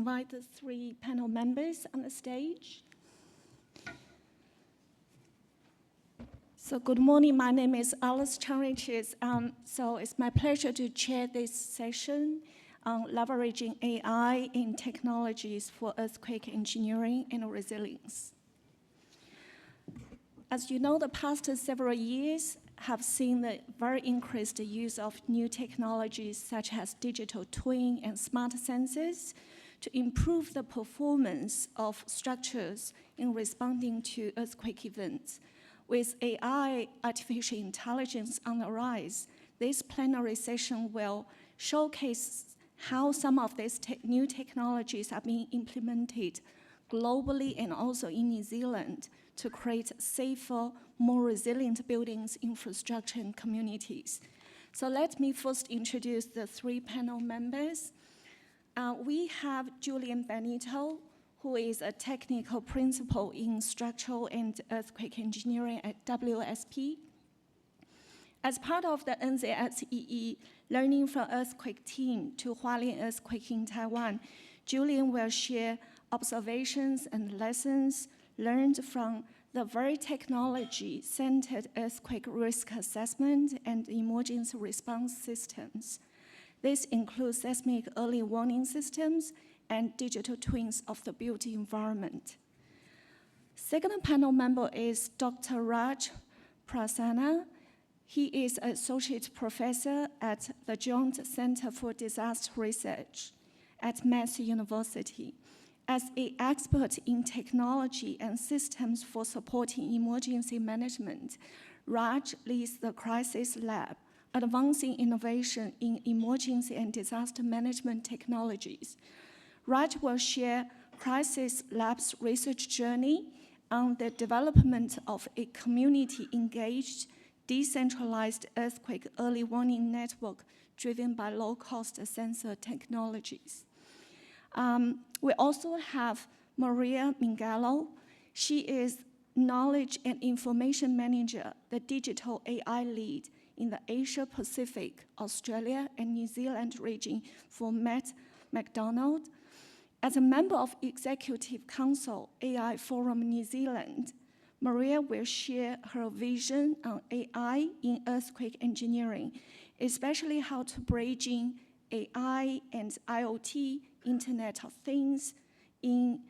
invite the three panel members on the stage. So good morning, my name is Alice Chang-Riches. So it's my pleasure to chair this session on leveraging AI in technologies for earthquake engineering and resilience. As you know, the past several years have seen the very increased use of new technologies such as digital twin and smart sensors to improve the performance of structures in responding to earthquake events. With AI, artificial intelligence on the rise, this plenary session will showcase how some of these new technologies are being implemented globally and also in New Zealand to create safer, more resilient buildings, infrastructure, and communities. So let me first introduce the three panel members. We have Julian Benito, who is a technical principal in structural and earthquake engineering at WSP. As part of the NZSEE Learning from Earthquake team to Hualien earthquake in Taiwan, Julian will share observations and lessons learned from the very technology-centered earthquake risk assessment and emergency response systems. This includes seismic early warning systems and digital twins of the built environment. Second panel member is Dr. Raj Prasanna. He is Associate Professor at the Joint Center for Disaster Research at Massey University. As an expert in technology and systems for supporting emergency management, Raj leads the Crisis Lab, advancing innovation in emergency and disaster management technologies. Raj will share Crisis Lab's research journey on the development of a community-engaged, decentralized earthquake early warning network driven by low-cost sensor technologies. We also have Maria Mingallon. She is Knowledge and Information Manager, the Digital AI Lead in the Asia Pacific, Australia, and New Zealand region for McDonald. As a member of Executive Council AI Forum New Zealand, Maria will share her vision on AI in earthquake engineering, especially how to bridging AI and IoT, Internet of Things, in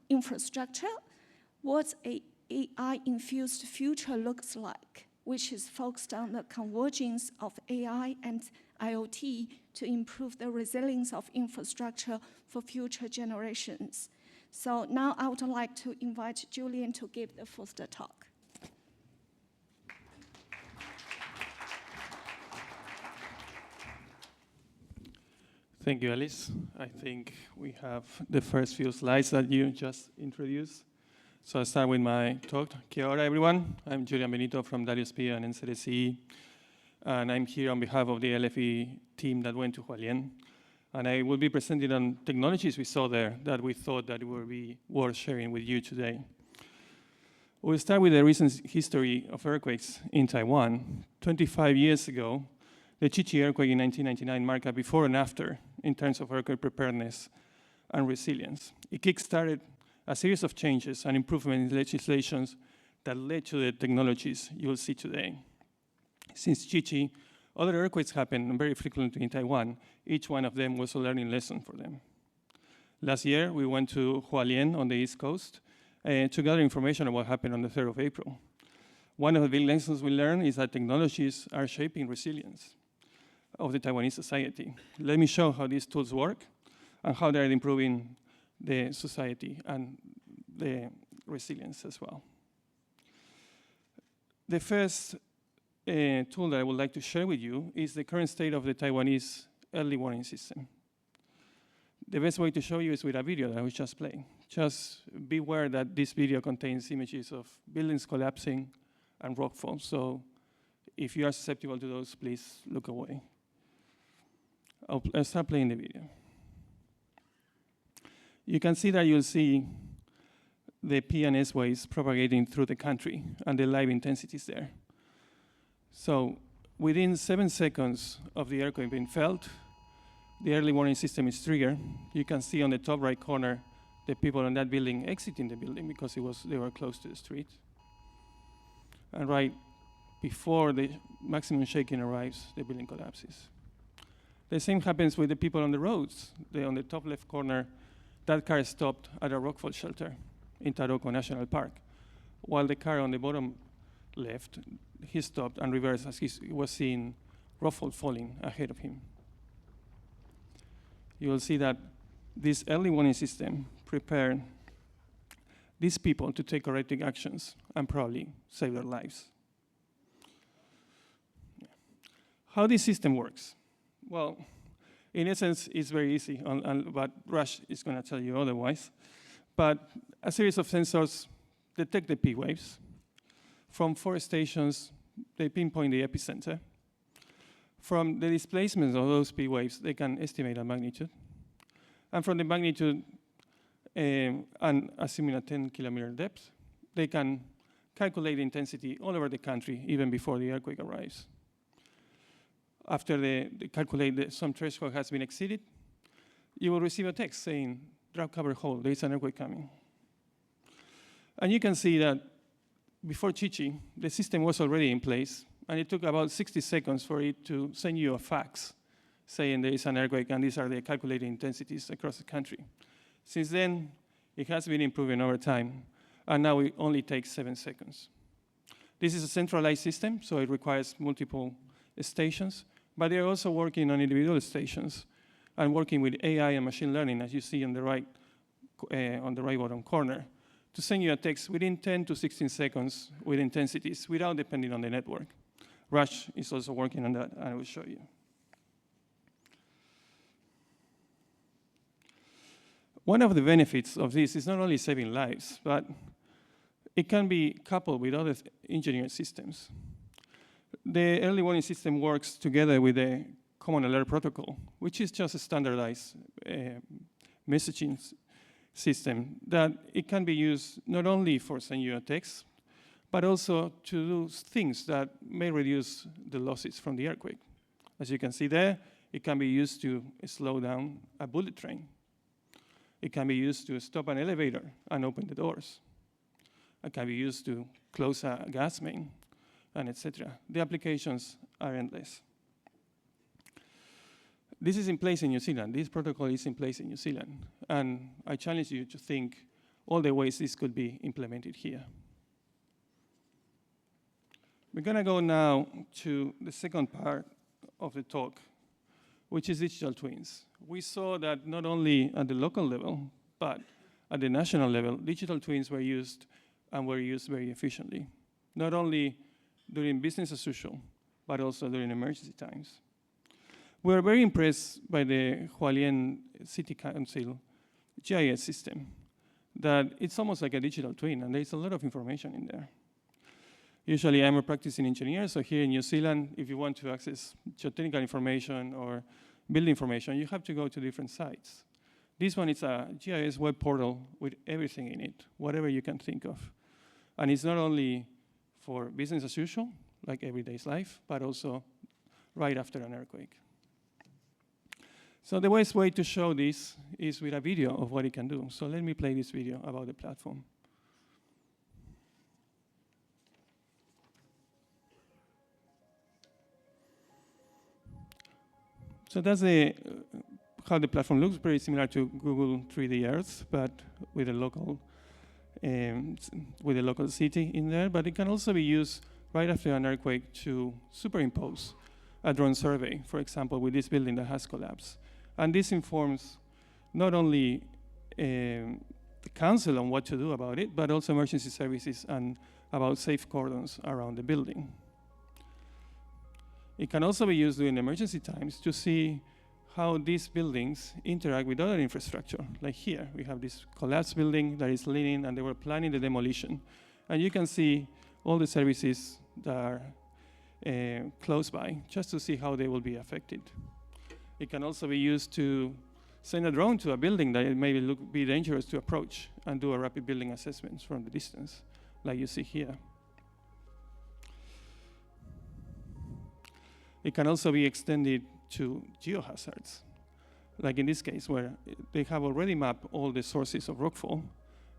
infrastructure, what an AI-infused future looks like, which is focused on the convergence of AI and IoT to improve the resilience of infrastructure for future generations. So now I would like to invite Julian to give the first talk. Thank you, Alice. I think we have the first few slides that you just introduced. So I'll start with my talk. Kia ora, everyone. I'm Julian Benito from WSP and NZSEE. And I'm here on behalf of the LFE team that went to Hualien. And I will be presenting on technologies we saw there that we thought that would be worth sharing with you today. We'll start with the recent history of earthquakes in Taiwan. 25 years ago, the Chichi earthquake in 1999 marked a before and after in terms of earthquake preparedness and resilience. It kickstarted a series of changes and improvements in legislations that led to the technologies you will see today. Since Chichi, other earthquakes happened very frequently in Taiwan. Each one of them was a learning lesson for them. Last year, we went to Hualien on the East Coast to gather information on what happened on the 3rd of April. One of the big lessons we learned is that technologies are shaping resilience of the Taiwanese society. Let me show how these tools work and how they're improving the society and the resilience as well. The first tool that I would like to share with you is the current state of the Taiwanese early warning system. The best way to show you is with a video that I was just playing. Just beware that this video contains images of buildings collapsing and rockfall. So if you are susceptible to those, please look away. I'll start playing the video. You can see that you'll see the P and S waves propagating through the country and the live intensities there. So within 7 seconds of the earthquake being felt, the early warning system is triggered, you can see on the top right corner the people in that building exiting the building because they were close to the street. And right before the maximum shaking arrives, the building collapses. The same happens with the people on the roads. On the top left corner, that car stopped at a rockfall shelter in Taroko National Park, while the car on the bottom left, he stopped and reversed as he was seeing rockfall falling ahead of him. You will see that this early warning system prepared these people to take corrective actions and probably save their lives. How this system works? Well, in essence, it's very easy, but Rush is going to tell you otherwise. But a series of sensors detect the P waves. From 4 stations, they pinpoint the epicenter. From the displacements of those P waves, they can estimate a magnitude. And from the magnitude, and assuming a 10-kilometer depth, they can calculate the intensity all over the country, even before the earthquake arrives. After they calculate that some threshold has been exceeded, you will receive a text saying, drop cover hold, there is an earthquake coming. And you can see that before Chichi, the system was already in place, and it took about 60 seconds for it to send you a fax saying there is an earthquake, and these are the calculated intensities across the country. Since then, it has been improving over time, and now it only takes 7 seconds. This is a centralized system, so it requires multiple stations, but they're also working on individual stations and working with AI and machine learning, as you see on the right bottom corner, to send you a text within 10 to 16 seconds with intensities without depending on the network. Rush is also working on that, and I will show you. One of the benefits of this is not only saving lives, but it can be coupled with other engineered systems. The early warning system works together with the Common Alert Protocol, which is just a standardized messaging system that it can be used not only for sending you a text, but also to do things that may reduce the losses from the earthquake. As you can see there, it can be used to slow down a bullet train. It can be used to stop an elevator and open the doors. It can be used to close a gas main, and etc. The applications are endless. This is in place in New Zealand. This protocol is in place in New Zealand. And I challenge you to think all the ways this could be implemented here. We're going to go now to the second part of the talk, which is digital twins. We saw that not only at the local level, but at the national level, digital twins were used and were used very efficiently, not only during business as usual, but also during emergency times. We're very impressed by the Hualien City Council GIS system, that it's almost like a digital twin, and there's a lot of information in there. Usually I'm a practicing engineer, so here in New Zealand, if you want to access geotechnical information or building information, you have to go to different sites. This one is a GIS web portal with everything in it, whatever you can think of. And it's not only for business as usual, like everyday's life, but also right after an earthquake. So the best way to show this is with a video of what it can do. So let me play this video about the platform. So that's how the platform looks, very similar to Google 3D Earth, but with a local city in there. But it can also be used right after an earthquake to superimpose a drone survey, for example, with this building that has collapsed. And this informs not only the council on what to do about it, but also emergency services and about safe cordons around the building. It can also be used during emergency times to see how these buildings interact with other infrastructure. Like here, we have this collapsed building that is leaning, and they were planning the demolition. And you can see all the services that are close by, just to see how they will be affected. It can also be used to send a drone to a building that it may be dangerous to approach and do a rapid building assessment from the distance, like you see here. It can also be extended to geohazards. like in this case, where they have already mapped all the sources of rockfall,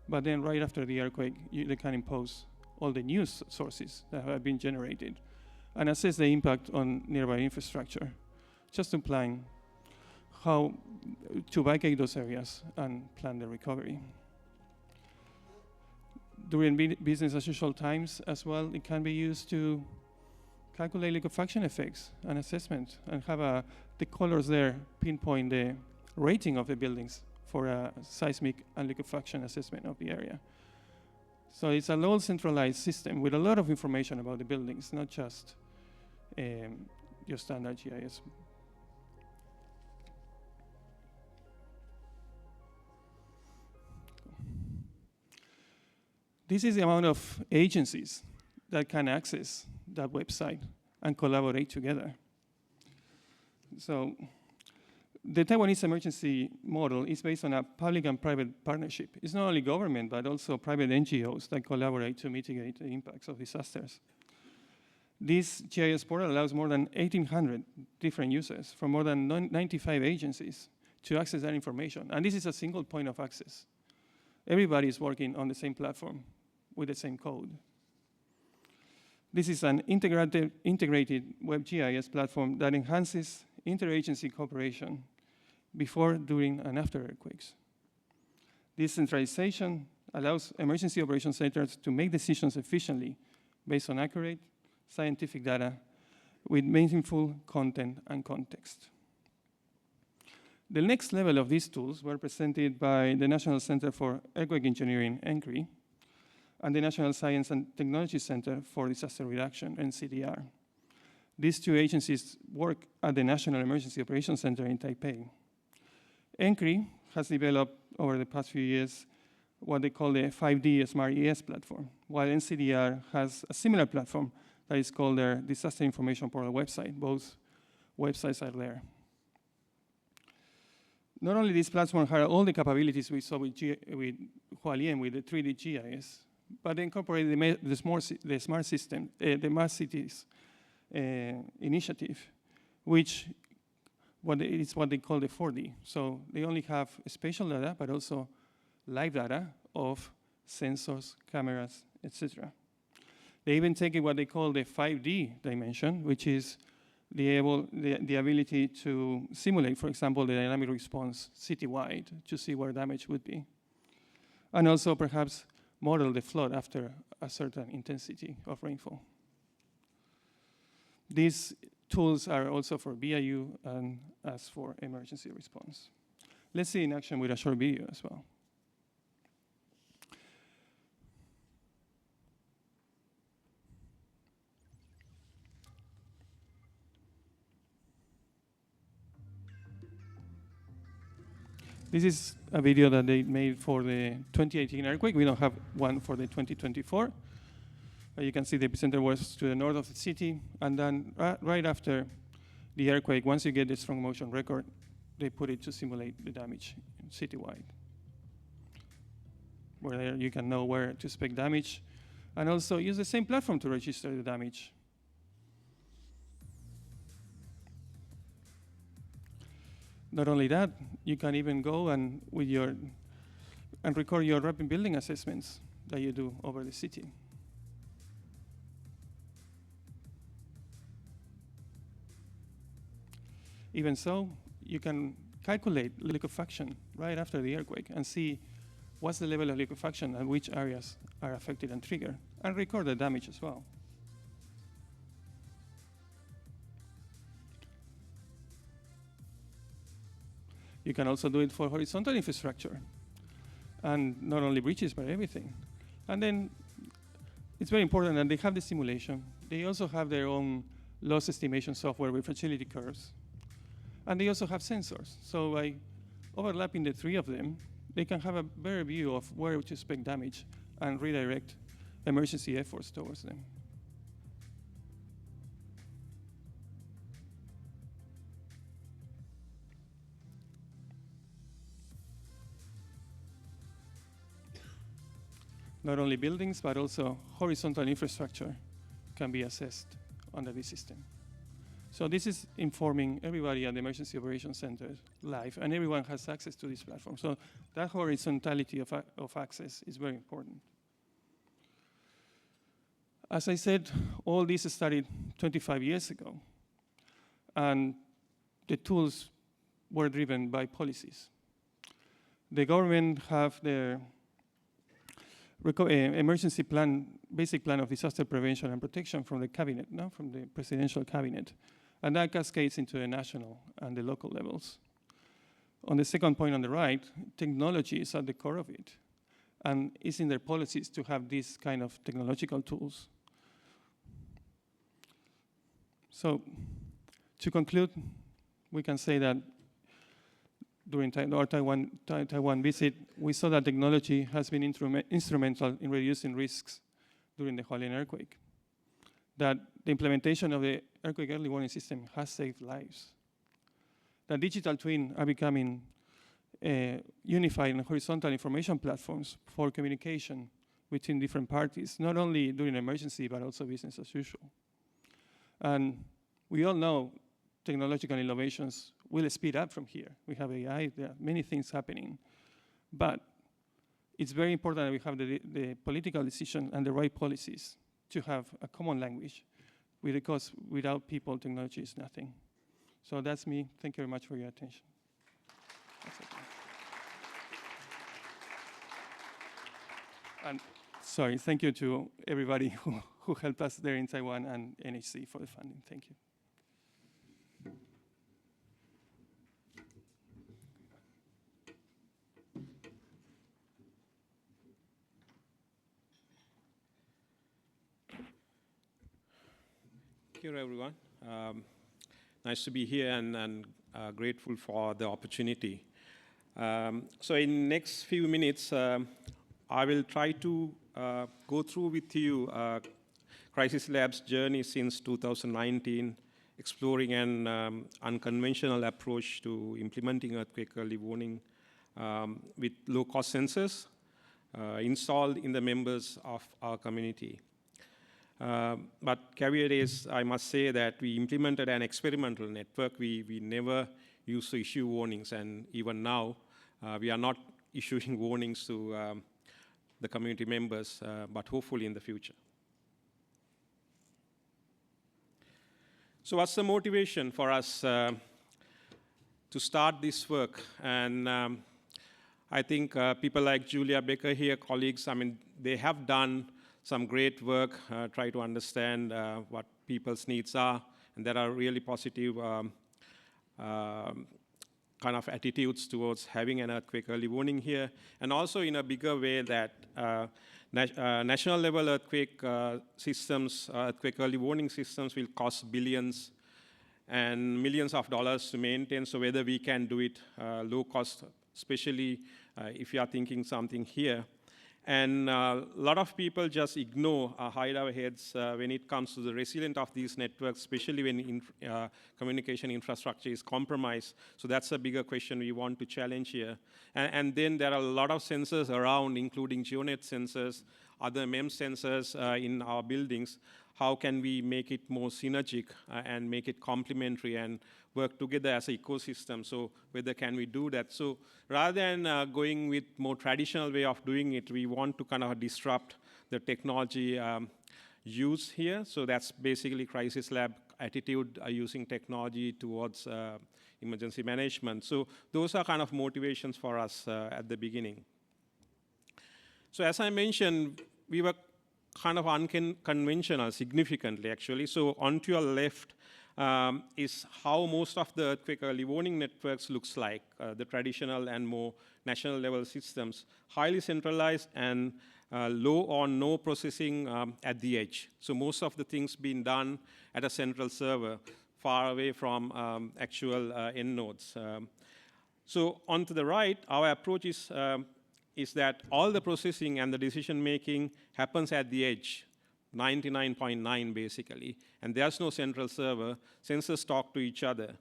but then right after the earthquake, they can impose all the new sources that have been generated and assess the impact on nearby infrastructure, just to plan how to vacate those areas and plan the recovery. During business as usual times as well, it can be used to calculate liquefaction effects and assessment, and have the colors there pinpoint the rating of the buildings for a seismic and liquefaction assessment of the area. So it's a low centralized system with a lot of information about the buildings, not just your standard GIS. This is the amount of agencies that can access that website and collaborate together. So the Taiwanese emergency model is based on a public and private partnership. It's not only government, but also private NGOs that collaborate to mitigate the impacts of disasters. This GIS portal allows more than 1,800 different users from more than 95 agencies to access that information. And this is a single point of access. Everybody is working on the same platform with the same code. This is an integrated WebGIS platform that enhances interagency cooperation before, during, and after earthquakes. This centralization allows emergency operations centers to make decisions efficiently based on accurate scientific data with meaningful content and context. The next level of these tools were presented by the National Center for Earthquake Engineering, NCRE, and the National Science and Technology Center for Disaster Reduction, NCDR. These two agencies work at the National Emergency Operations Center in Taipei. NCRE has developed over the past few years what they call the 5D Smart ES platform, while NCDR has a similar platform that is called their Disaster Information Portal website. Both websites are there. Not only this platform had all the capabilities we saw with Hualien, with the 3D GIS, but they incorporated the smart system, the Smart Cities initiative, which is what they call the 4D. So they only have spatial data, but also live data of sensors, cameras, etc. They even take what they call the 5D dimension, which is the ability to simulate, for example, the dynamic response citywide to see where damage would be. And also perhaps model the flood after a certain intensity of rainfall. These tools are also for BIU and as for emergency response. Let's see in action with a short video as well. This is a video that they made for the 2018 earthquake. We don't have one for the 2024. You can see the epicenter was to the north of the city. And then right after the earthquake, once you get the strong motion record, they put it to simulate the damage citywide, where you can know where to expect damage, and also use the same platform to register the damage. Not only that, you can even go and record your rapid building assessments that you do over the city. Even so, you can calculate liquefaction right after the earthquake and see what's the level of liquefaction and which areas are affected and triggered, and record the damage as well. You can also do it for horizontal infrastructure, and not only bridges, but everything. And then it's very important that they have the simulation. They also have their own loss estimation software with fragility curves. And they also have sensors. So by overlapping the three of them, they can have a better view of where to expect damage and redirect emergency efforts towards them. Not only buildings, but also horizontal infrastructure can be assessed under this system. So this is informing everybody at the Emergency Operations Center live, and everyone has access to this platform. So that horizontality of access is very important. As I said, all this started 25 years ago, and the tools were driven by policies. The government have their emergency plan, basic plan of disaster prevention and protection from the cabinet, from the presidential cabinet. And that cascades into the national and the local levels. On the second point on the right, technology is at the core of it. And it's in their policies to have these kind of technological tools. So to conclude, we can say that during our Taiwan visit, we saw that technology has been instrumental in reducing risks during the Hualien earthquake. That the implementation of the earthquake early warning system has saved lives. That digital twins are becoming unified and horizontal information platforms for communication between different parties, not only during emergency, but also business as usual. And we all know technological innovations will speed up from here. We have AI, there are many things happening. But it's very important that we have the political decision and the right policies to have a common language, because without people, technology is nothing. So that's me. Thank you very much for your attention. And sorry, thank you to everybody who helped us there in Taiwan and NHC for the funding. Thank you. Thank you, everyone. Nice to be here and grateful for the opportunity. So in next few minutes, I will try to go through with you Crisis Lab's journey since 2019, exploring an unconventional approach to implementing earthquake early warning with low-cost sensors installed in the members of our community. But caveat is, I must say that we implemented an experimental network. We never used to issue warnings, and even now, we are not issuing warnings to the community members, but hopefully in the future. So what's the motivation for us to start this work? And I think people like Julia Becker here, colleagues, I mean, they have done some great work, try to understand what people's needs are, and there are really positive kind of attitudes towards having an earthquake early warning here, and also in a bigger way that national level earthquake systems, earthquake early warning systems will cost billions and millions of dollars to maintain, so whether we can do it low cost, especially if you are thinking something here. And a lot of people just ignore, hide our heads when it comes to the resilience of these networks, especially when communication infrastructure is compromised. So that's a bigger question we want to challenge here. And then there are a lot of sensors around, including GeoNet sensors, other MEMS sensors in our buildings. How can we make it more synergic and make it complementary and work together as an ecosystem? So whether can we do that? So rather than going with more traditional way of doing it, we want to kind of disrupt the technology use here. So that's basically Crisis Lab attitude using technology towards emergency management. So those are kind of motivations for us at the beginning. So as I mentioned, we were kind of unconventional significantly, actually. So onto your left is how most of the earthquake early warning networks looks like, the traditional and more national level systems, highly centralized and low or no processing at the edge. So most of the things being done at a central server, far away from actual end nodes. So onto the right, our approach is that all the processing and the decision making happens at the edge, 99.9 basically, and there's no central server. Sensors talk to each other.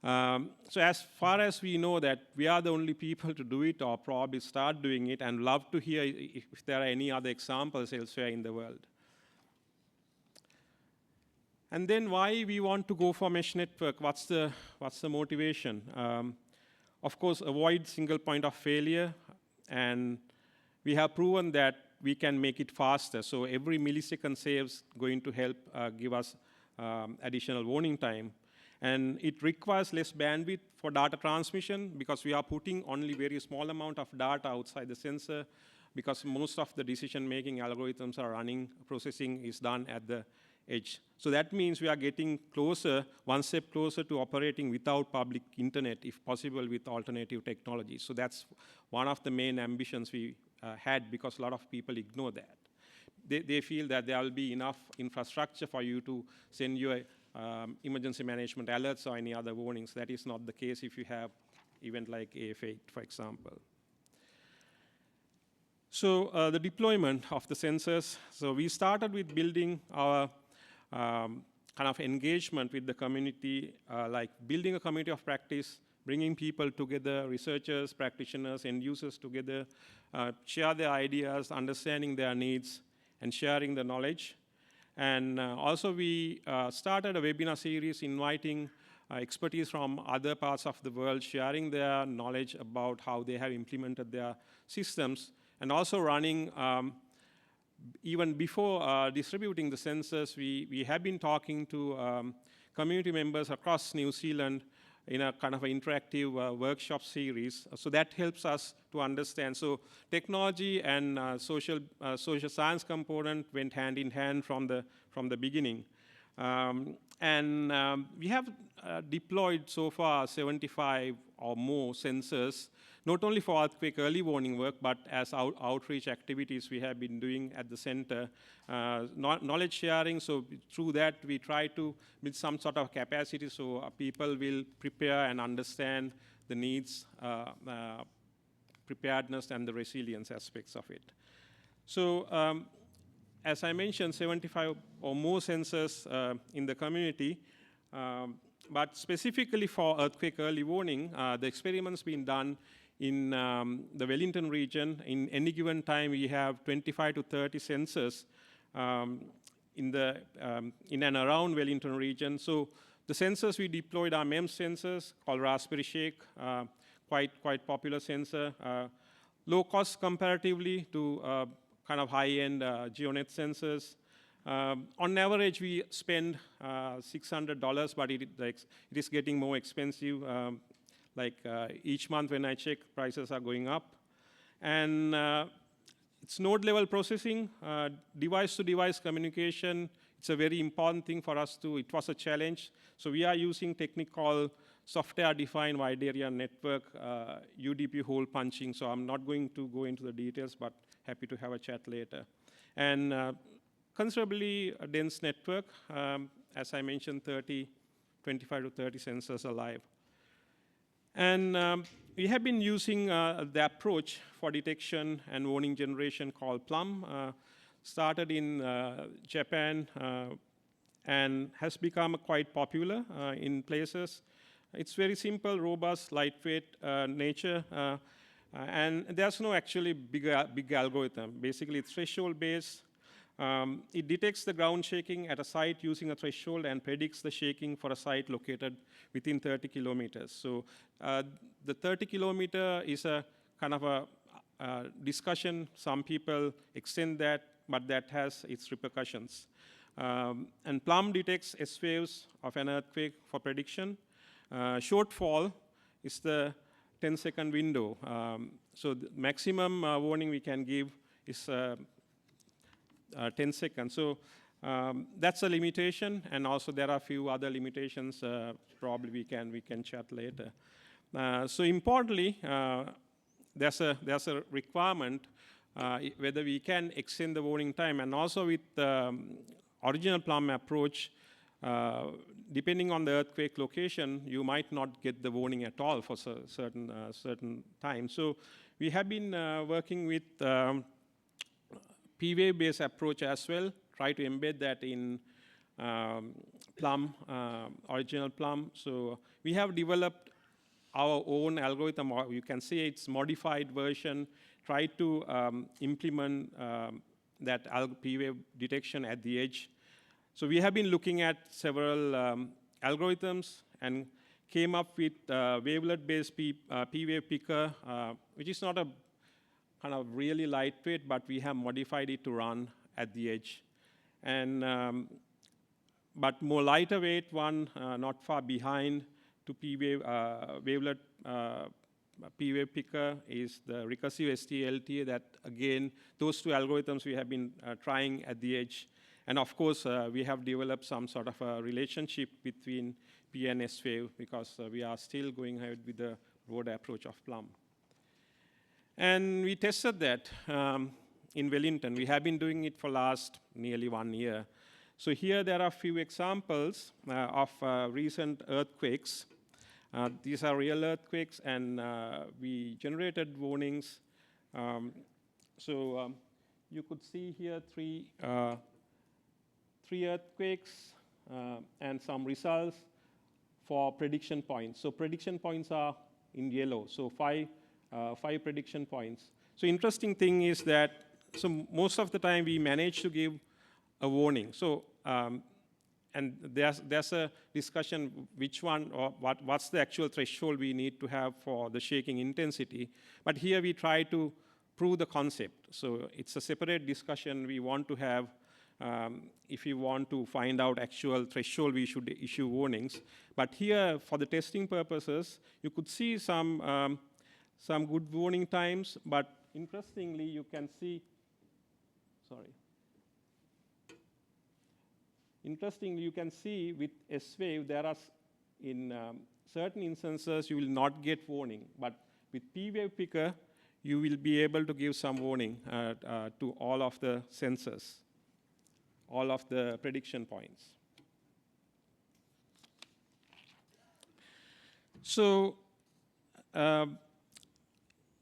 So as far as we know that we are the only people to do it or probably start doing it, and love to hear if there are any other examples elsewhere in the world. And then why we want to go for mesh network? What's the motivation? Of course, avoid single point of failure, and we have proven that we can make it faster. So every millisecond saves going to help give us additional warning time. And it requires less bandwidth for data transmission because we are putting only very small amount of data outside the sensor, because most of the decision-making algorithms are running, processing is done at the edge. So that means we are getting closer, one step closer to operating without public internet, if possible, with alternative technologies. So that's one of the main ambitions we had, because a lot of people ignore that. They feel that there will be enough infrastructure for you to send your emergency management alerts or any other warnings. That is not the case if you have event like AF8, for example. So the deployment of the sensors. So we started with building our kind of engagement with the community, like building a community of practice, bringing people together, researchers, practitioners, end users together, share their ideas, understanding their needs, and sharing the knowledge. And also we started a webinar series inviting expertise from other parts of the world, sharing their knowledge about how they have implemented their systems, and also running, even before distributing the sensors, we have been talking to community members across New Zealand in a kind of an interactive workshop series. So that helps us to understand. So technology and social science component went hand in hand from the beginning. We have deployed so far 75 or more sensors, not only for earthquake early warning work, but as outreach activities we have been doing at the center. Knowledge sharing, so through that we try to build some sort of capacity so people will prepare and understand the needs, preparedness, and the resilience aspects of it. So as I mentioned, 75 or more sensors in the community, but specifically for earthquake early warning, the experiments being done in the Wellington region. In any given time, we have 25 to 30 sensors in and around Wellington region. So the sensors we deployed are MEMS sensors called Raspberry Shake, quite popular sensor, low cost comparatively to kind of high-end GeoNet sensors. On average, we spend $600, but it is getting more expensive. Each month when I check, prices are going up. And it's node-level processing, device-to-device communication. It's a very important thing for us to. It was a challenge. So we are using technique called software-defined wide area network, UDP hole punching. So I'm not going to go into the details, but happy to have a chat later. And considerably dense network, as I mentioned, 25 to 30 sensors alive. And we have been using the approach for detection and warning generation called PLUM, started in Japan and has become quite popular in places. It's very simple, robust, lightweight nature, and there's no actually big algorithm. Basically, it's threshold-based. It detects the ground shaking at a site using a threshold and predicts the shaking for a site located within 30 kilometers. So the 30 kilometer is a kind of a discussion. Some people extend that, but that has its repercussions. And PLUM detects S waves of an earthquake for prediction. Shortfall is the 10-second window. So the maximum warning we can give is 10 seconds. So that's a limitation, and also there are a few other limitations. Probably we can chat later. So importantly, there's a requirement whether we can extend the warning time, and also with the original PLUM approach, depending on the earthquake location, you might not get the warning at all for certain time. So we have been working with P-wave-based approach as well, try to embed that in PLUM, original PLUM. So we have developed our own algorithm, or you can say it's modified version, try to implement that P-wave detection at the edge. So we have been looking at several algorithms and came up with wavelet-based P-wave picker, which is not a kind of really lightweight, but we have modified it to run at the edge. And but more lighter weight one, not far behind to P-wave wavelet P-wave picker is the recursive ST-LTA. That again, those two algorithms we have been trying at the edge. And of course, we have developed some sort of a relationship between P and S-wave because we are still going ahead with the broad approach of Plum. And we tested that in Wellington. We have been doing it for last nearly 1 year. So here there are a few examples of recent earthquakes. These are real earthquakes, and we generated warnings. You could see here three earthquakes and some results for prediction points. So prediction points are in yellow, so five prediction points. So interesting thing is that, so most of the time we manage to give a warning. So, and there's a discussion which one or what's the actual threshold we need to have for the shaking intensity. But here we try to prove the concept. So it's a separate discussion we want to have. If you want to find out actual threshold, we should issue warnings. But here, for the testing purposes, you could see some good warning times. But interestingly, you can see, Interestingly, you can see with S-wave, there are, in certain instances, you will not get warning. But with P-wave picker, you will be able to give some warning to all of the sensors, all of the prediction points. So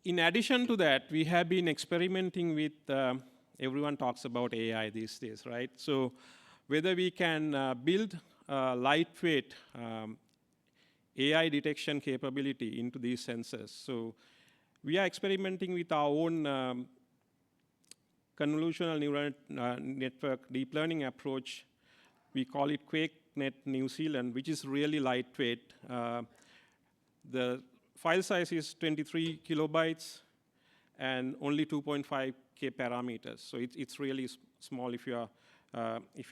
in addition to that, we have been experimenting with, everyone talks about AI these days, right? So whether we can build lightweight AI detection capability into these sensors. So we are experimenting with our own convolutional neural network deep learning approach. We call it QuakeNet New Zealand, which is really lightweight. The file size is 23 kilobytes and only 2.5K parameters. So it's really small if you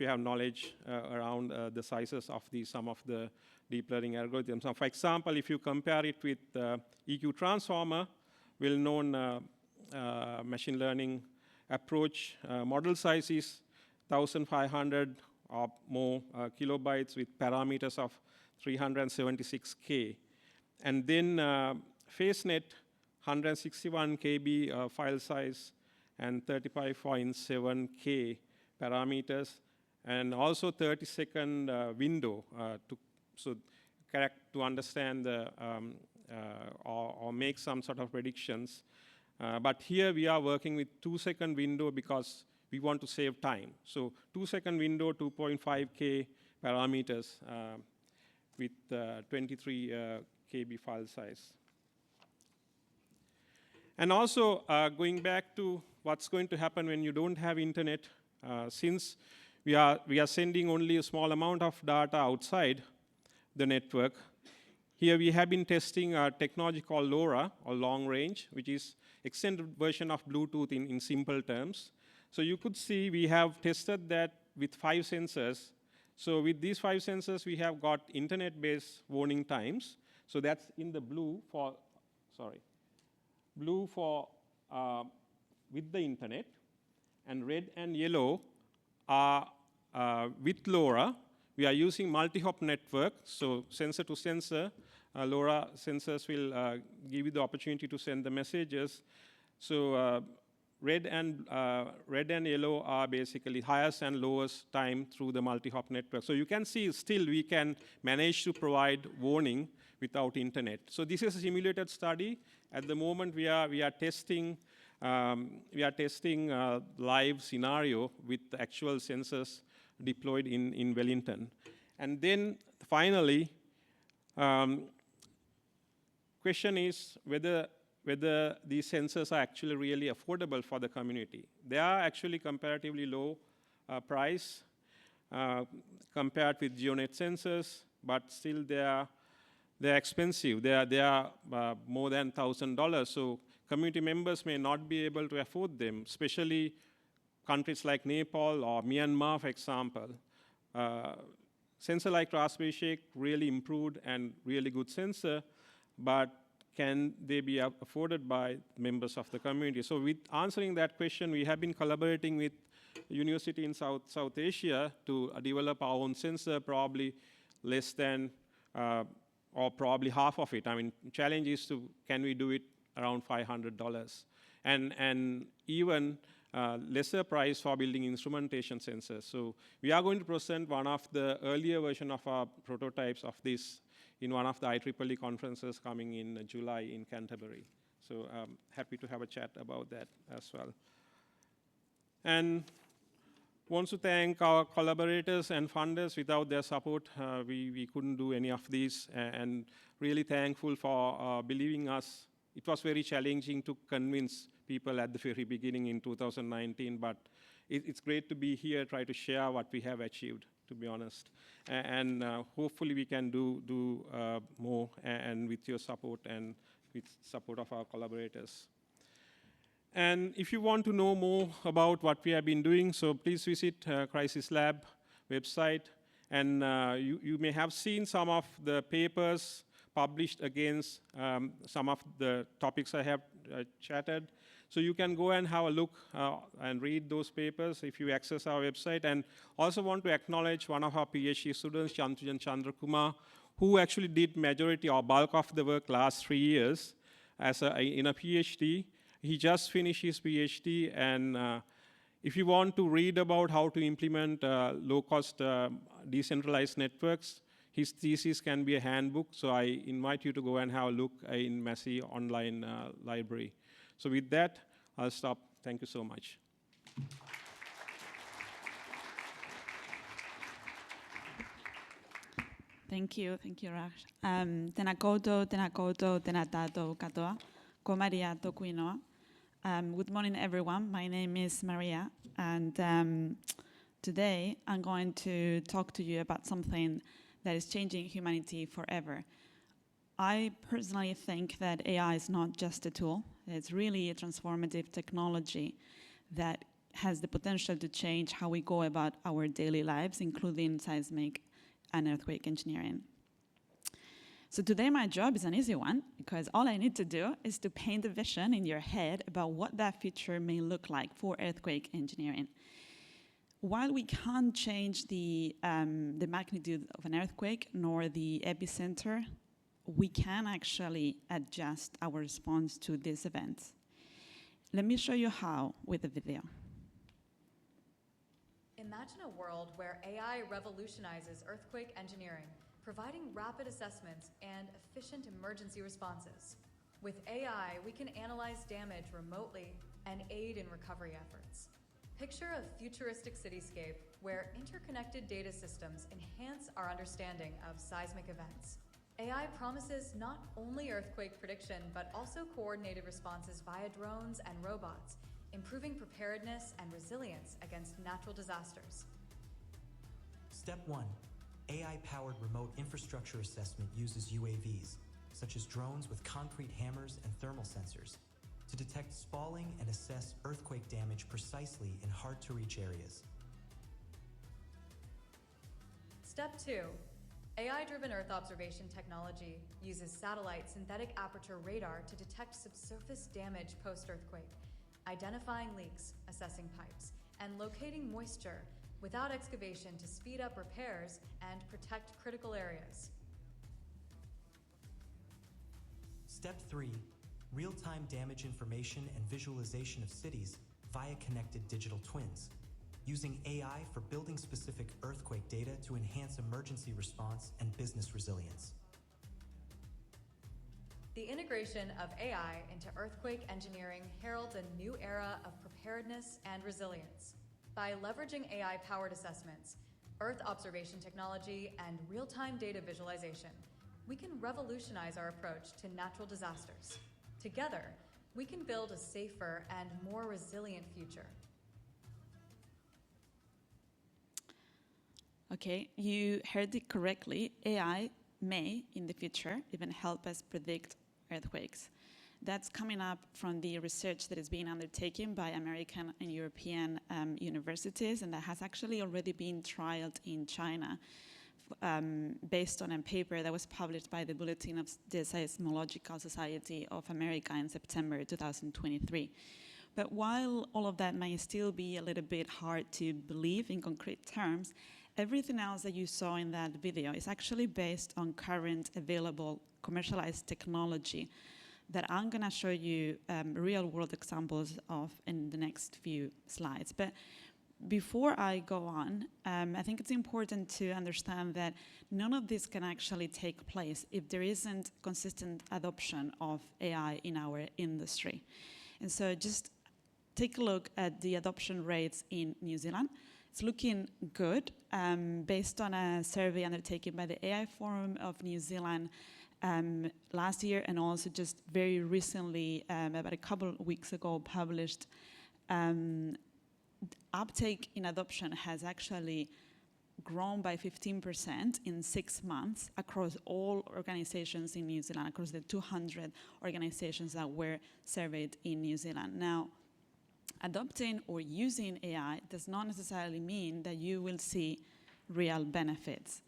have knowledge around the sizes of some of the deep learning algorithms. Now, for example, if you compare it with EQ transformer, well-known machine learning approach, model size is 1,500 or more kilobytes with parameters of 376K. And then FaceNet, 161 KB file size and 35.7K parameters, and also 30-second window to understand or make some sort of predictions. But here we are working with 2-second window because we want to save time. So 2-second window, 2.5K parameters with 23 KB file size. And also going back to what's going to happen when you don't have internet, since we are sending only a small amount of data outside the network, here we have been testing a technology called LoRa, or long range, which is extended version of Bluetooth in simple terms. So you could see we have tested that with 5 sensors. So with these 5 sensors, we have got internet-based warning times. So that's in the blue for with the internet, and red and yellow are with LoRa. We are using multi-hop network, so sensor to sensor. LoRa sensors will give you the opportunity to send the messages. So red and yellow are basically highest and lowest time through the multi-hop network. So you can see still we can manage to provide warning without internet. So this is a simulated study. At the moment we are testing live scenario with the actual sensors deployed in Wellington. And then finally, question is whether these sensors are actually really affordable for the community. They are actually comparatively low price. compared with GeoNet sensors, but still they're expensive. They are more than $1,000. So community members may not be able to afford them, especially countries like Nepal or Myanmar, for example. Sensor like Raspberry Shake really improved and really good sensor, but can they be afforded by members of the community? So with answering that question, we have been collaborating with university in South Asia to develop our own sensor, probably less than or probably half of it. I mean, challenge is can we do it around $500? And even lesser price for building instrumentation sensors. So we are going to present one of the earlier version of our prototypes of this in one of the IEEE conferences coming in July in Canterbury. So I'm happy to have a chat about that as well. And want to thank our collaborators and funders. Without their support, we couldn't do any of these, and really thankful for believing us. It was very challenging to convince people at the very beginning in 2019, but it's great to be here, try to share what we have achieved, to be honest. And hopefully we can do more, and with your support and with support of our collaborators. And if you want to know more about what we have been doing, so please visit Crisis Lab website. And you may have seen some of the papers published against some of the topics I have chatted. So you can go and have a look and read those papers if you access our website. And also want to acknowledge one of our PhD students, Chantujan Chandrakumar, who actually did majority or bulk of the work last 3 years in a PhD. He just finished his PhD, and if you want to read about how to implement low-cost decentralized networks, his thesis can be a handbook, so I invite you to go and have a look in Massey online library. So with that, I'll stop. Thank you so much. Thank you, Raj. Tēnā koutou, tēnā tātou katoa. Ko Maria tōku ingoa. Good morning, everyone. My name is Maria, and today I'm going to talk to you about something that is changing humanity forever. I personally think that AI is not just a tool. It's really a transformative technology that has the potential to change how we go about our daily lives, including seismic and earthquake engineering. So today my job is an easy one, because all I need to do is to paint a vision in your head about what that future may look like for earthquake engineering. While we can't change the magnitude of an earthquake nor the epicenter, we can actually adjust our response to these events. Let me show you how with a video. Imagine a world where AI revolutionizes earthquake engineering, providing rapid assessments and efficient emergency responses. With AI, we can analyze damage remotely and aid in recovery efforts. Picture a futuristic cityscape where interconnected data systems enhance our understanding of seismic events. AI promises not only earthquake prediction, but also coordinated responses via drones and robots, improving preparedness and resilience against natural disasters. Step 1. AI-powered remote infrastructure assessment uses UAVs, such as drones with concrete hammers and thermal sensors, to detect spalling and assess earthquake damage precisely in hard-to-reach areas. Step 2. AI-driven Earth observation technology uses satellite synthetic aperture radar to detect subsurface damage post-earthquake, identifying leaks, assessing pipes, and locating moisture without excavation to speed up repairs and protect critical areas. Step 3. Real-time damage information and visualization of cities via connected digital twins, using AI for building-specific earthquake data to enhance emergency response and business resilience. The integration of AI into earthquake engineering heralds a new era of preparedness and resilience. By leveraging AI-powered assessments, Earth observation technology, and real-time data visualization, we can revolutionize our approach to natural disasters. Together, we can build a safer and more resilient future. Okay, you heard it correctly. AI may, in the future, even help us predict earthquakes. That's coming up from the research that is being undertaken by American and European universities, and that has actually already been trialed in China based on a paper that was published by the Bulletin of the Seismological Society of America in September 2023. But while all of that may still be a little bit hard to believe in concrete terms, everything else that you saw in that video is actually based on current available commercialized technology that I'm going to show you real-world examples of in the next few slides. But before I go on, I think it's important to understand that none of this can actually take place if there isn't consistent adoption of AI in our industry. And so just take a look at the adoption rates in New Zealand. It's looking good based on a survey undertaken by the AI Forum of New Zealand last year, and also just very recently, about a couple of weeks ago, published. Uptake in adoption has actually grown by 15% in 6 months across all organizations in New Zealand, across the 200 organizations that were surveyed in New Zealand. Now, adopting or using AI does not necessarily mean that you will see real benefits.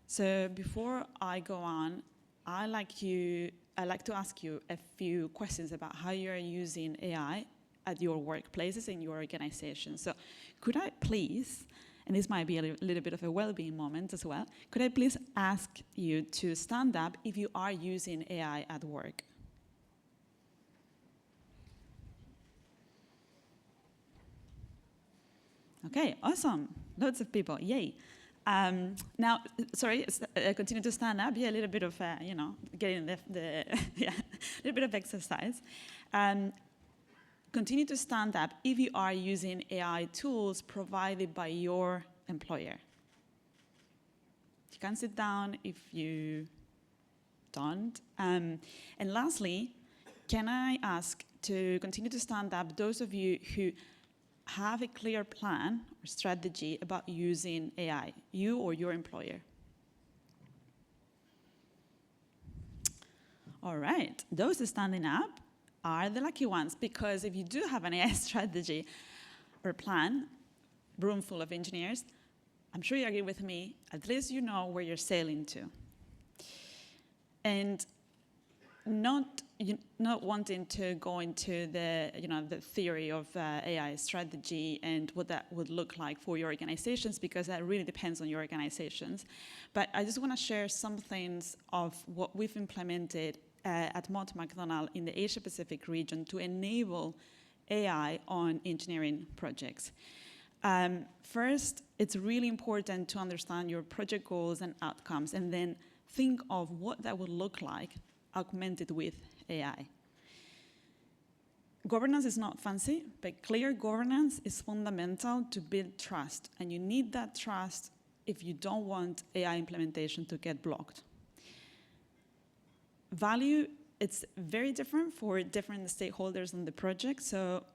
So before I go on, I'd like to ask you a few questions about how you're using AI at your workplaces, in your organization. So could I please, and this might be a little bit of a well-being moment as well, could I please ask you to stand up if you are using AI at work? Okay, awesome. Lots of people, yay. Now, sorry, continue to stand up. Yeah, a little bit of, getting the yeah, a little bit of exercise. Continue to stand up if you are using AI tools provided by your employer. You can sit down if you don't. And lastly, can I ask to continue to stand up those of you who have a clear plan or strategy about using AI, you or your employer? All right, those standing up are the lucky ones, because if you do have an AI strategy or plan, room full of engineers, I'm sure you agree with me, at least you know where you're sailing to. And not wanting to go into the theory of AI strategy and what that would look like for your organizations, because that really depends on your organizations. But I just want to share some things of what we've implemented at Mott MacDonald in the Asia-Pacific region to enable AI on engineering projects. First, it's really important to understand your project goals and outcomes, and then think of what that would look like augmented with AI. Governance is not fancy, but clear governance is fundamental to build trust, and you need that trust if you don't want AI implementation to get blocked. Value, it's very different for different stakeholders on the project. So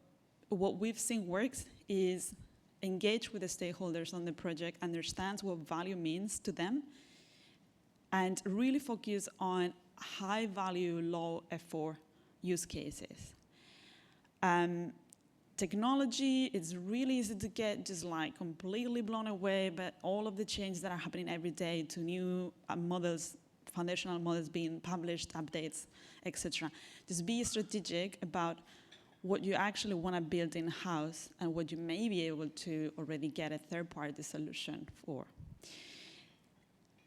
what we've seen works is engage with the stakeholders on the project, understand what value means to them, and really focus on high value, low effort use cases. Technology is really easy to get just like completely blown away, but all of the changes that are happening every day to new models, foundational models being published, updates, etc. Just be strategic about what you actually want to build in-house and what you may be able to already get a third-party solution for.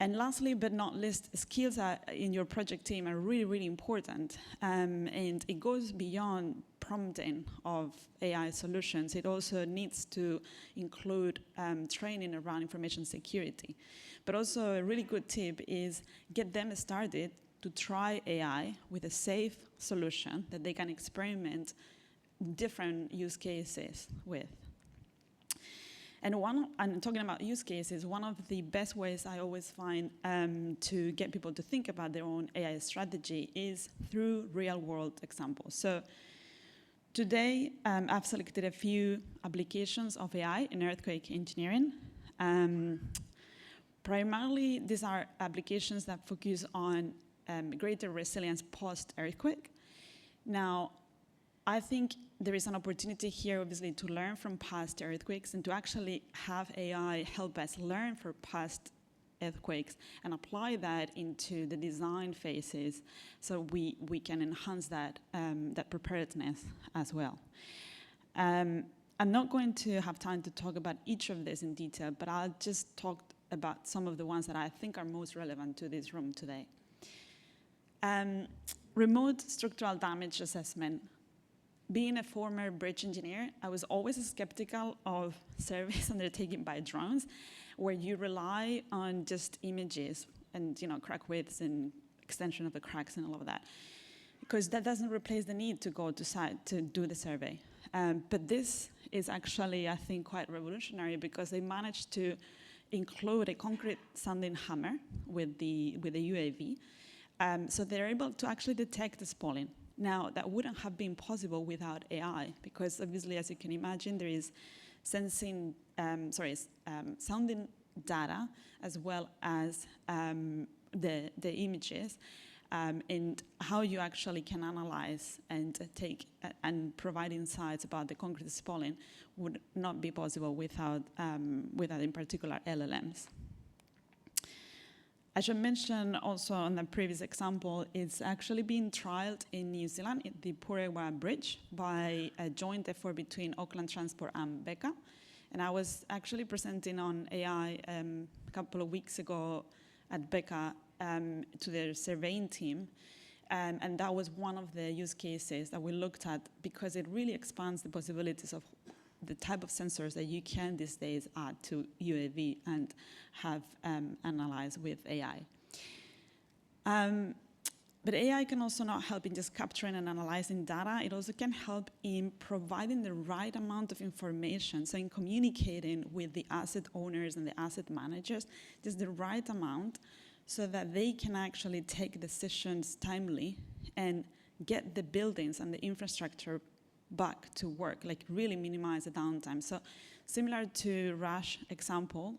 And lastly, but not least, skills in your project team are really, really important. And it goes beyond prompting of AI solutions. It also needs to include training around information security. But also a really good tip is get them started to try AI with a safe solution that they can experiment different use cases with. And talking about use cases, one of the best ways I always find to get people to think about their own AI strategy is through real-world examples. So today, I've selected a few applications of AI in earthquake engineering. Primarily, these are applications that focus on greater resilience post-earthquake. Now, I think there is an opportunity here, obviously, to learn from past earthquakes and to actually have AI help us learn from past earthquakes and apply that into the design phases so we can enhance that, that preparedness as well. I'm not going to have time to talk about each of these in detail, but I'll just talk about some of the ones that I think are most relevant to this room today. Remote structural damage assessment. Being a former bridge engineer, I was always skeptical of surveys undertaken by drones, where you rely on just images and crack widths and extension of the cracks and all of that, because that doesn't replace the need to go to site to do the survey. But this is actually, I think, quite revolutionary because they managed to include a concrete sounding hammer with the UAV, so they're able to actually detect the spalling. Now, that wouldn't have been possible without AI, because obviously, as you can imagine, there is sounding data as well as the images, and how you actually can analyze and and provide insights about the concrete spalling would not be possible without in particular LLMs. As I mentioned also on the previous example, it's actually being trialed in New Zealand, at the Purewa Bridge, by a joint effort between Auckland Transport and Becca. And I was actually presenting on AI a couple of weeks ago at Becca to their surveying team. And that was one of the use cases that we looked at because it really expands the possibilities of the type of sensors that you can these days add to UAV and have analyzed with AI. But AI can also not help in just capturing and analyzing data. It also can help in providing the right amount of information, so in communicating with the asset owners and the asset managers, just the right amount so that they can actually take decisions timely and get the buildings and the infrastructure back to work, like really minimize the downtime. So similar to Rash example,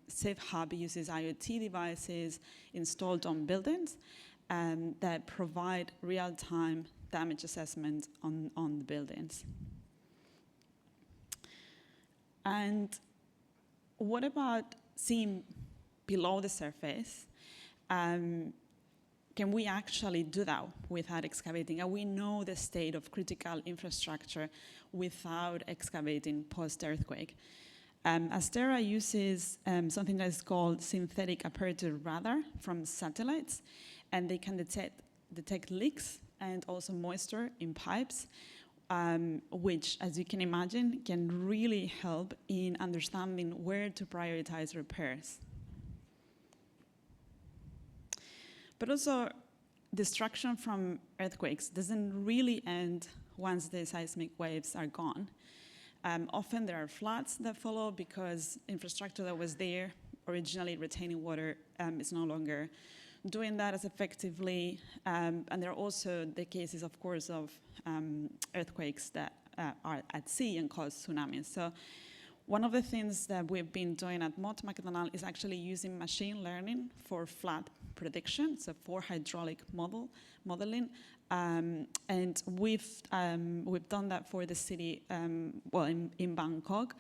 Safe Hub uses IoT devices installed on buildings that provide real-time damage assessment on the buildings. And what about seeing below the surface? Can we actually do that without excavating? And we know the state of critical infrastructure without excavating post-earthquake. Astera uses something that is called synthetic aperture radar from satellites, and they can detect leaks and also moisture in pipes, which, as you can imagine, can really help in understanding where to prioritize repairs. But also, destruction from earthquakes doesn't really end once the seismic waves are gone. Often there are floods that follow because infrastructure that was there, originally retaining water, is no longer doing that as effectively. And there are also the cases, of course, of earthquakes that are at sea and cause tsunamis. So one of the things that we've been doing at Mott MacDonald is actually using machine learning for flood prediction, so for hydraulic modeling. And we've done that for the city, in Bangkok.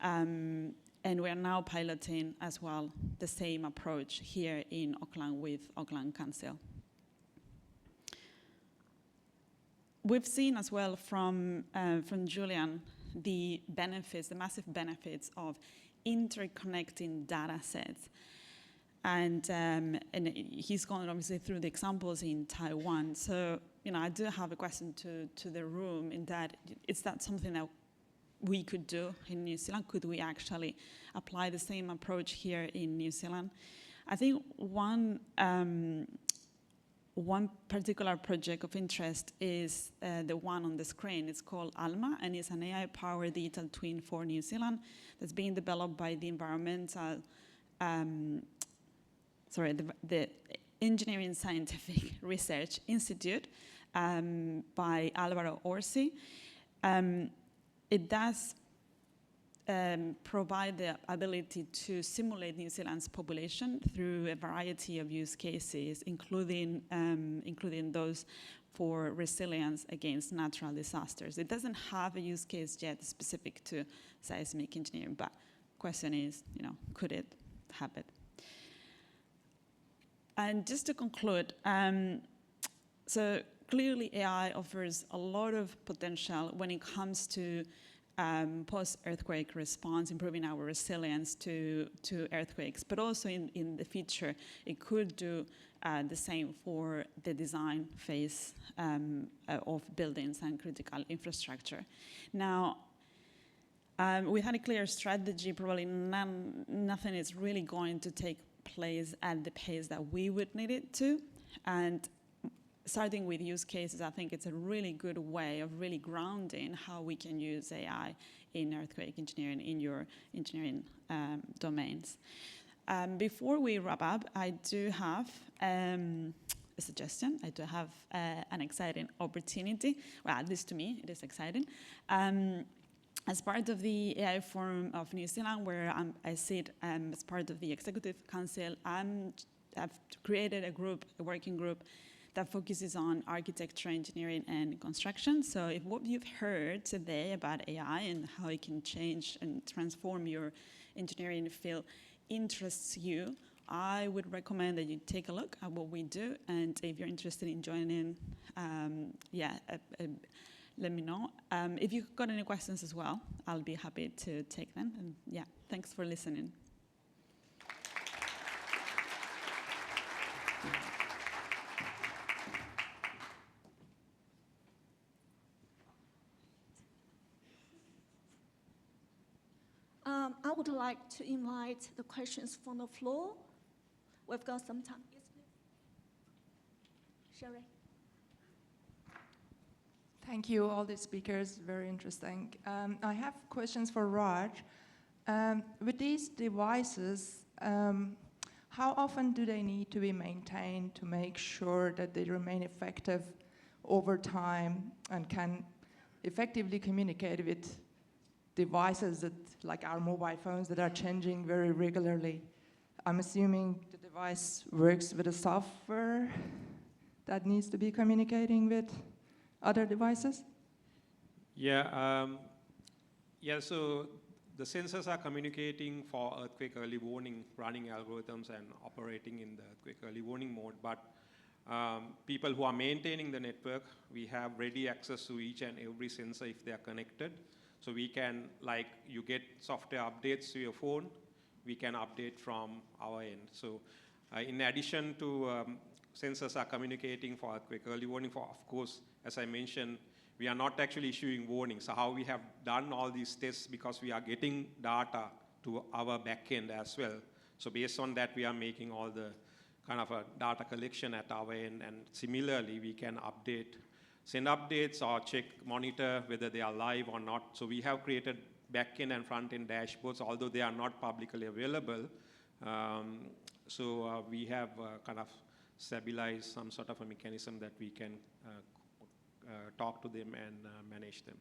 And we are now piloting as well the same approach here in Auckland with Auckland Council. We've seen as well from Julian the benefits, the massive benefits of interconnecting data sets. And he's gone obviously through the examples in Taiwan. So, I do have a question to the room in that, is that something that we could do in New Zealand? Could we actually apply the same approach here in New Zealand? I think one particular project of interest is the one on the screen. It's called ALMA, and it's an AI-powered digital twin for New Zealand that's being developed by the the Engineering Scientific Research Institute by Alvaro Orsi. It does provide the ability to simulate New Zealand's population through a variety of use cases, including those for resilience against natural disasters. It doesn't have a use case yet specific to seismic engineering, but question is, could it have it? And just to conclude, so clearly AI offers a lot of potential when it comes to post-earthquake response, improving our resilience to earthquakes, but also in the future, it could do the same for the design phase of buildings and critical infrastructure. Now, we had a clear strategy, probably nothing is really going to take place at the pace that we would need it to, and starting with use cases, I think it's a really good way of really grounding how we can use AI in earthquake engineering, in your engineering domains. Before we wrap up, I do have a suggestion. I do have an exciting opportunity. Well, at least to me, it is exciting. As part of the AI Forum of New Zealand, where I sit as part of the Executive Council, I've created a working group that focuses on architecture, engineering, and construction. So if what you've heard today about AI and how it can change and transform your engineering field interests you, I would recommend that you take a look at what we do. And if you're interested in joining, let me know. If you've got any questions as well, I'll be happy to take them. And yeah, thanks for listening. I would like to invite the questions from the floor. We've got some time. Yes, please. Sherry. Thank you, all the speakers, very interesting. I have questions for Raj. With these devices, how often do they need to be maintained to make sure that they remain effective over time and can effectively communicate with devices that, like our mobile phones, that are changing very regularly? I'm assuming the device works with a software that needs to be communicating with other devices? Yeah, so the sensors are communicating for earthquake early warning, running algorithms and operating in the earthquake early warning mode. But people who are maintaining the network, we have ready access to each and every sensor if they are connected. So we can, like you get software updates to your phone, we can update from our end. So in addition to sensors are communicating for earthquake early warning, for, of course, as I mentioned, we are not actually issuing warnings. So how we have done all these tests, because we are getting data to our backend as well. So based on that, we are making all the kind of a data collection at our end. And similarly, we can send updates or check, monitor whether they are live or not. So we have created back-end and front-end dashboards, although they are not publicly available. So we have kind of stabilized some sort of a mechanism that we can talk to them and manage them.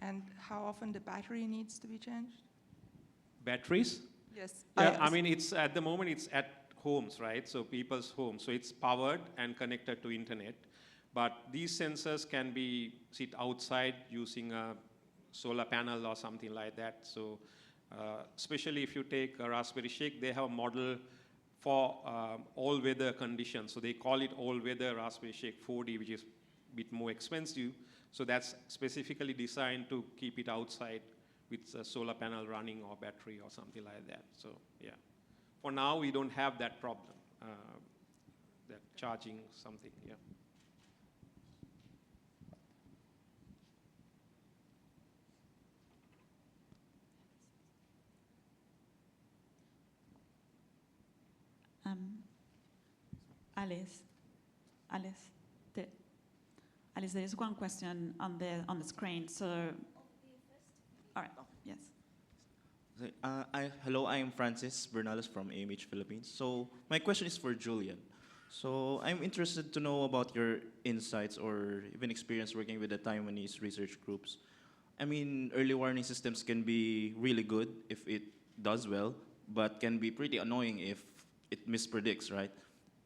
And how often the battery needs to be changed? Batteries? Yes. Yeah, I mean, it's at the moment it's at homes, right? So people's homes. So it's powered and connected to internet. But these sensors can be sit outside using a solar panel or something like that. So especially if you take a Raspberry Shake, they have a model for all-weather conditions. So they call it all-weather Raspberry Shake 4D, which is a bit more expensive. So that's specifically designed to keep it outside with a solar panel running or battery or something like that. So yeah, for now we don't have that problem, that charging something, yeah. Alice, there is one question on the screen. So, all right, yes. Hello, I am Francis Bernales from AMH Philippines. So my question is for Julian. So I'm interested to know about your insights or even experience working with the Taiwanese research groups I mean, early warning systems can be really good if it does well, but can be pretty annoying if it mispredicts, right?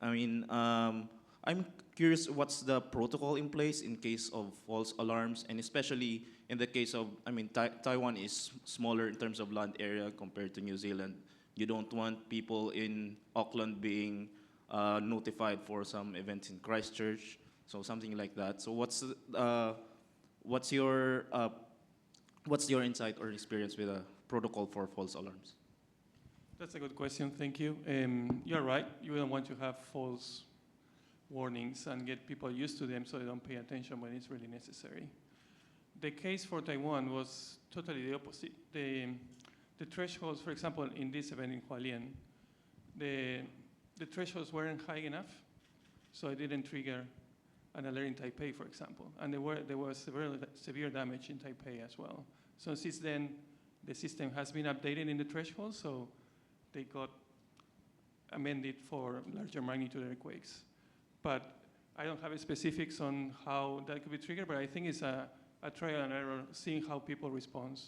I mean, I'm curious what's the protocol in place in case of false alarms, and especially in the case of, I mean, Taiwan is smaller in terms of land area compared to New Zealand. You don't want people in Auckland being notified for some events in Christchurch, so something like that. So what's your insight or experience with a protocol for false alarms? That's a good question, thank you. You're right, you don't want to have false warnings and get people used to them so they don't pay attention when it's really necessary. The case for Taiwan was totally the opposite. The thresholds, for example, in this event in Hualien, the thresholds weren't high enough, so it didn't trigger an alert in Taipei, for example. And there was severe damage in Taipei as well. So since then, the system has been updated in the threshold, so they got amended for larger magnitude earthquakes. But I don't have specifics on how that could be triggered, but I think it's a trial and error, seeing how people respond,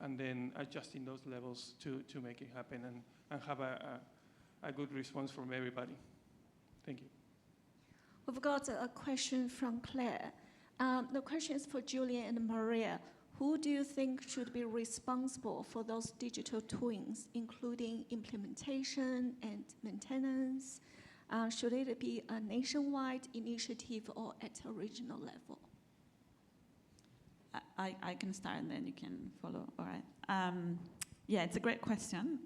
and then adjusting those levels to make it happen and have a good response from everybody. Thank you. We've got a question from Claire. The question is for Julian and Maria. Who do you think should be responsible for those digital twins, including implementation and maintenance? Should it be a nationwide initiative or at a regional level? I can start and then you can follow. All right. Yeah, it's a great question.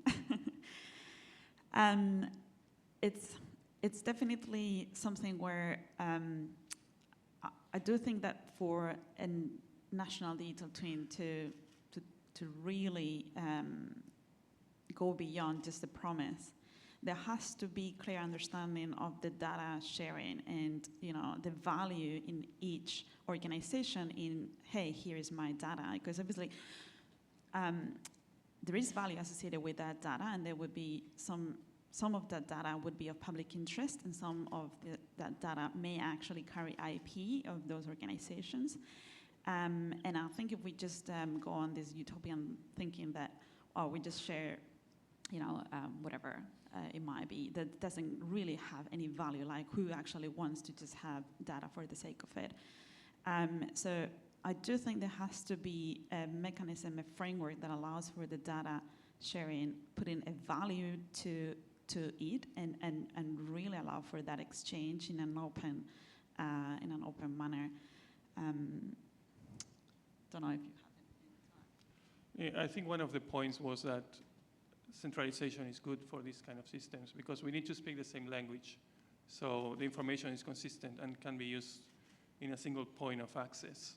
It's definitely something where I do think that for a national digital twin to really go beyond just the promise, there has to be clear understanding of the data sharing and the value in each organization in, hey, here is my data. Because obviously there is value associated with that data, and there would be some of that data would be of public interest, and some of that data may actually carry IP of those organizations. And I think if we just go on this utopian thinking that, we just share, whatever it might be, that doesn't really have any value, like who actually wants to just have data for the sake of it. So I do think there has to be a mechanism, a framework that allows for the data sharing, putting a value to it, and really allow for that exchange in an open manner. Don't know if you have anything. Yeah, I think one of the points was that centralization is good for these kind of systems because we need to speak the same language. So the information is consistent and can be used in a single point of access.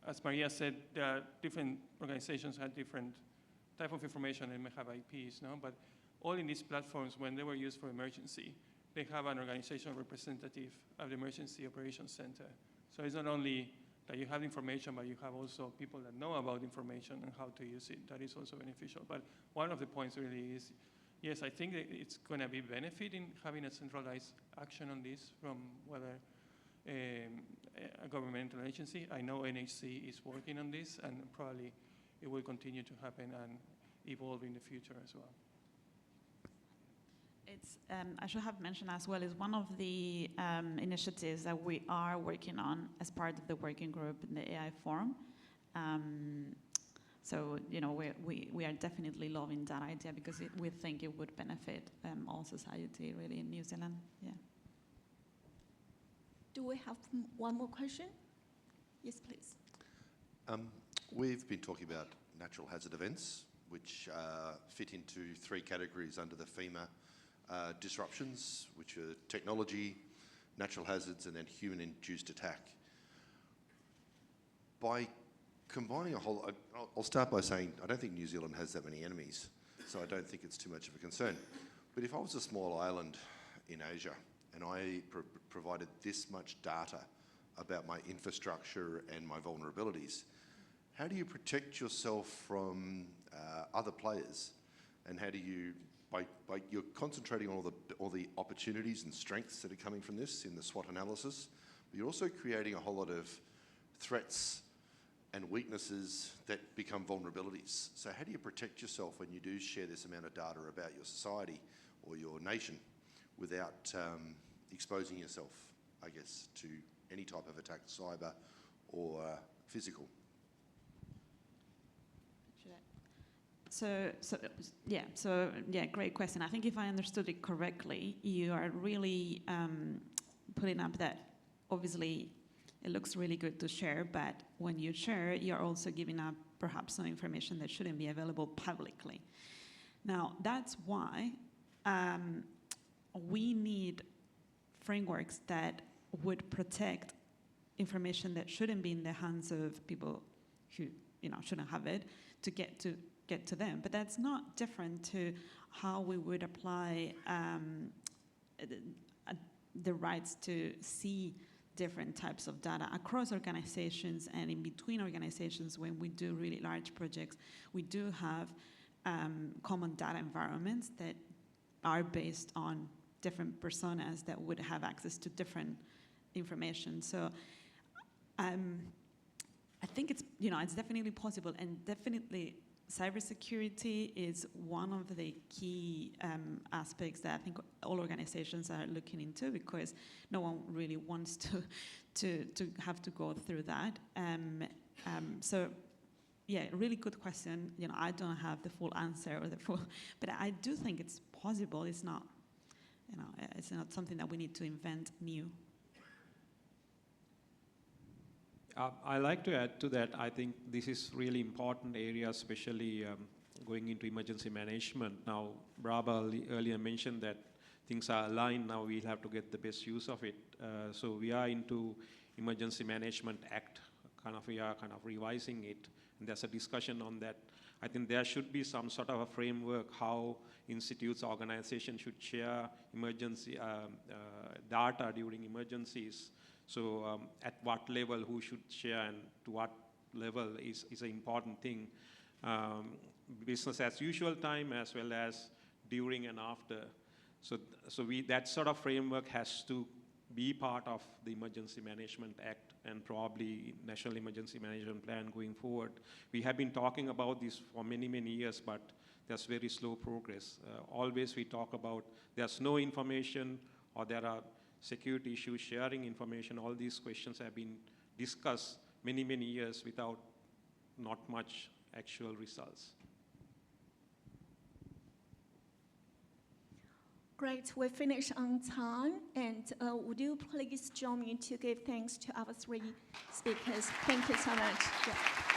As Maria said, there are different organizations have different type of information and may have IPs, no? But all in these platforms, when they were used for emergency, they have an organization representative of the Emergency Operations Center. So it's not only that you have information, but you have also people that know about information and how to use it. That is also beneficial. But one of the points really is, yes, I think that it's going to be benefit in having a centralized action on this from whether a governmental agency. I know NHC is working on this, and probably it will continue to happen and evolve in the future as well. It's, I should have mentioned as well, is one of the initiatives that we are working on as part of the working group in the AI Forum. So, we are definitely loving that idea because we think it would benefit all society really in New Zealand. Yeah. Do we have one more question? Yes, please. We've been talking about natural hazard events, which fit into 3 categories under the FEMA disruptions, which are technology, natural hazards, and then human-induced attack. By combining I'll start by saying I don't think New Zealand has that many enemies, so I don't think it's too much of a concern. But if I was a small island in Asia and I provided this much data about my infrastructure and my vulnerabilities, how do you protect yourself from other players? And how do you, by you're concentrating on all the opportunities and strengths that are coming from this in the SWOT analysis, but you're also creating a whole lot of threats and weaknesses that become vulnerabilities. So how do you protect yourself when you do share this amount of data about your society or your nation without exposing yourself, I guess, to any type of attack, cyber or physical? So great question. I think if I understood it correctly, you are really putting up that obviously it looks really good to share, but when you share, you're also giving up perhaps some information that shouldn't be available publicly. Now, that's why we need frameworks that would protect information that shouldn't be in the hands of people who shouldn't have it to get to them. But that's not different to how we would apply the rights to see different types of data across organizations and in between organizations. When we do really large projects, we do have common data environments that are based on different personas that would have access to different information. So I think it's definitely possible, and definitely cybersecurity is one of the key aspects that I think all organizations are looking into, because no one really wants to have to go through that. So, yeah, really good question. I don't have the full answer but I do think it's possible. It's not, it's not something that we need to invent new. I like to add to that. I think this is really important area, especially going into emergency management. Now, Braba earlier mentioned that things are aligned. Now we'll have to get the best use of it. So we are into Emergency Management Act. We are revising it, and there's a discussion on that. I think there should be some sort of a framework how institutes, organizations should share emergency data during emergencies. So at what level, who should share, and to what level is an important thing. Business as usual time as well as during and after. So that sort of framework has to be part of the Emergency Management Act and probably National Emergency Management Plan going forward. We have been talking about this for many, many years, but there's very slow progress. Always we talk about there's no information, or there are security issues, sharing information. All these questions have been discussed many, many years without not much actual results. Great, we finished on time. And would you please join me to give thanks to our three speakers? Thank you so much. Yeah.